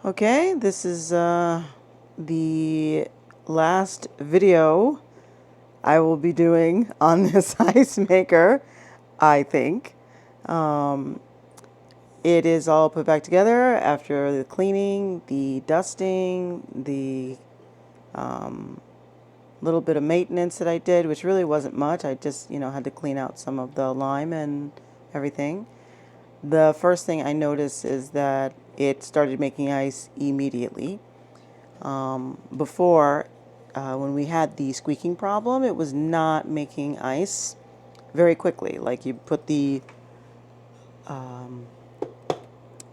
Okay, this is the last video I will be doing on this ice maker, I think. Um, it is all put back together after the cleaning, the dusting, the little bit of maintenance that I did, which really wasn't much. I just, had to clean out some of the lime and everything. The first thing I noticed is that it started making ice immediately. Before, when we had the squeaking problem, it was not making ice very quickly. Like you put the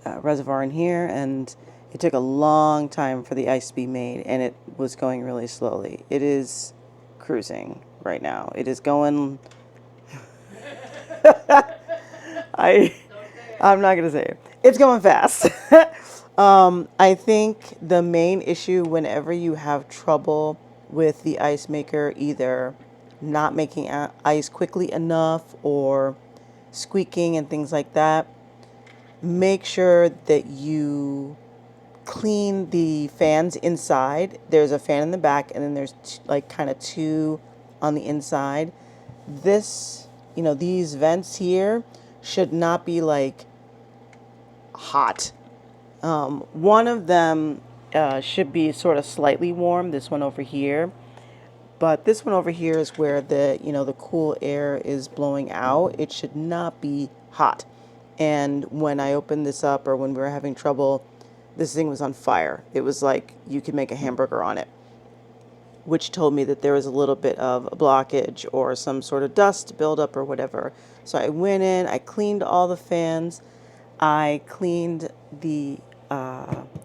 reservoir in here, and it took a long time for the ice to be made, and it was going really slowly. It is cruising right now. It is going. I'm not gonna say it. It's going fast. I think the main issue whenever you have trouble with the ice maker, either not making ice quickly enough or squeaking and things like that, make sure that you clean the fans inside. There's a fan in the back, and then there's like kind of two on the inside. These vents here should not be like hot. One of them should be sort of slightly warm, this one over here. But this one over here is where the cool air is blowing out. It should not be hot. And when I opened this up, or when we were having trouble, this thing was on fire. It was like you could make a hamburger on it, which told me that there was a little bit of a blockage or some sort of dust buildup or whatever. So I went in, I cleaned all the fans. I cleaned the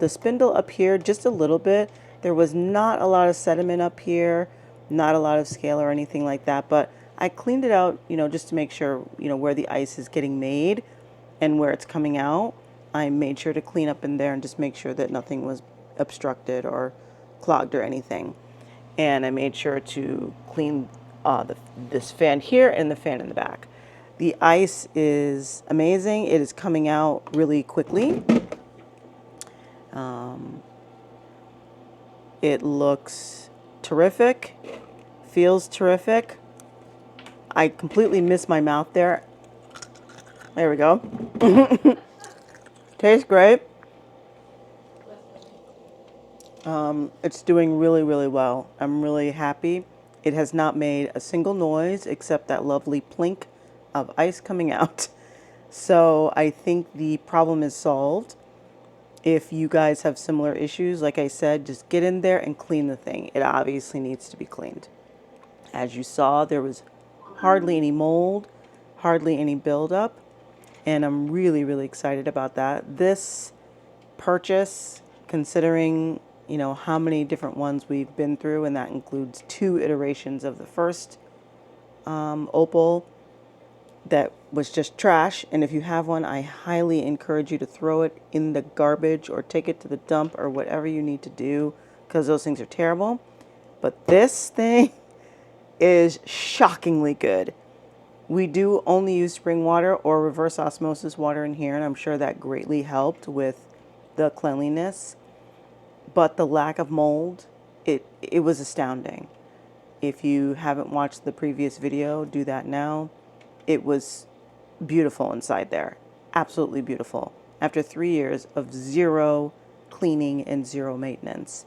spindle up here just a little bit. There was not a lot of sediment up here, not a lot of scale or anything like that, but I cleaned it out, just to make sure, where the ice is getting made and where it's coming out. I made sure to clean up in there and just make sure that nothing was obstructed or clogged or anything. And I made sure to clean this fan here and the fan in the back. The ice is amazing. It is coming out really quickly. It looks terrific, feels terrific. I completely missed my mouth there. There we go. Tastes great. It's doing really, really well. I'm really happy. It has not made a single noise except that lovely plink of ice coming out. So I think the problem is solved. If you guys have similar issues, like I said, just get in there and clean the thing. It obviously needs to be cleaned. As you saw, there was hardly any mold, hardly any buildup, and I'm really, really excited about that. This purchase, considering how many different ones we've been through, and that includes 2 iterations of the first Opal that was just trash. And if you have one, I highly encourage you to throw it in the garbage or take it to the dump or whatever you need to do, because those things are terrible. But this thing is shockingly good. We do only use spring water or reverse osmosis water in here, and I'm sure that greatly helped with the cleanliness. But the lack of mold, it was astounding. If you haven't watched the previous video, do that now. It was beautiful inside there. Absolutely beautiful. After 3 years of zero cleaning and zero maintenance.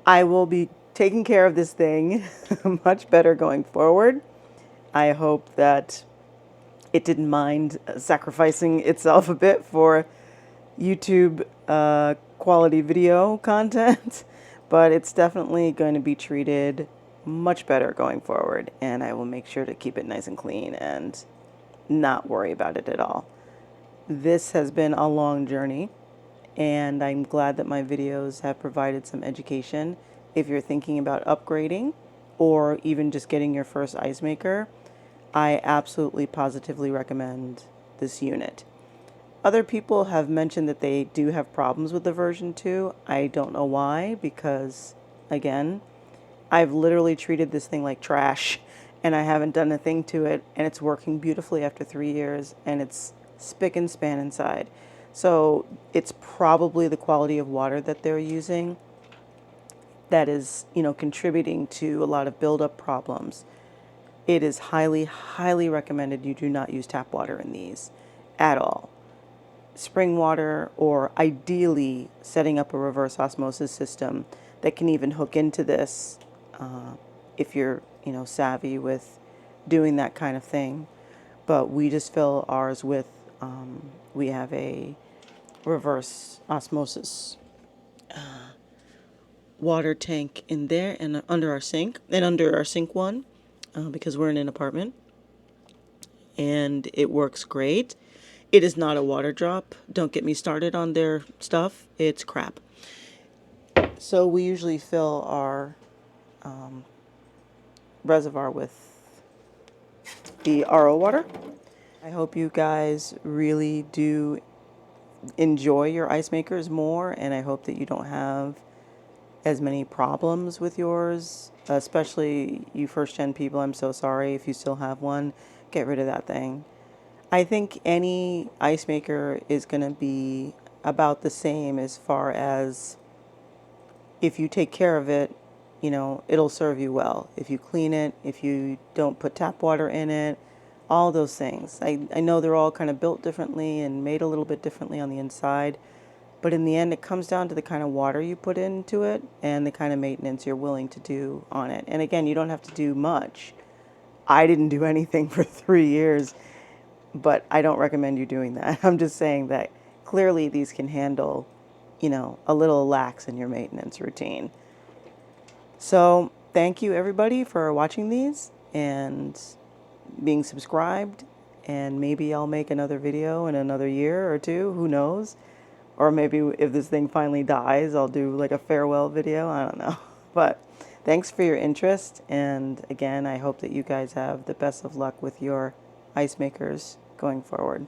I will be taking care of this thing much better going forward. I hope that it didn't mind sacrificing itself a bit for YouTube quality video content, but it's definitely going to be treated much better going forward, and I will make sure to keep it nice and clean and not worry about it at all. This has been a long journey, and I'm glad that my videos have provided some education. If you're thinking about upgrading or even just getting your first ice maker, I absolutely positively recommend this unit. Other people have mentioned that they do have problems with the version 2. I don't know why, because again, I've literally treated this thing like trash and I haven't done a thing to it, and it's working beautifully after 3 years, and it's spick and span inside. So it's probably the quality of water that they're using that is, contributing to a lot of buildup problems. It is highly, highly recommended you do not use tap water in these at all. Spring water, or ideally setting up a reverse osmosis system that can even hook into this if you're, savvy with doing that kind of thing. But we just fill ours with, we have a reverse osmosis water tank in there and under our sink, and under our sink one, because we're in an apartment, and it works great. It is not a water drop. Don't get me started on their stuff. It's crap. So we usually fill our reservoir with the RO water. I hope you guys really do enjoy your ice makers more, and I hope that you don't have as many problems with yours, especially you first gen people. I'm so sorry if you still have one. Get rid of that thing. I think any ice maker is going to be about the same as far as if you take care of it, it'll serve you well. If you clean it, if you don't put tap water in it, all those things. I know they're all kind of built differently and made a little bit differently on the inside, but in the end, it comes down to the kind of water you put into it and the kind of maintenance you're willing to do on it. And again, you don't have to do much. I didn't do anything for 3 years, but I don't recommend you doing that. I'm just saying that clearly these can handle, a little lax in your maintenance routine. So thank you everybody for watching these and being subscribed. And maybe I'll make another video in another year or two, who knows? Or maybe if this thing finally dies, I'll do like a farewell video. I don't know. But thanks for your interest. And again, I hope that you guys have the best of luck with your ice makers going forward.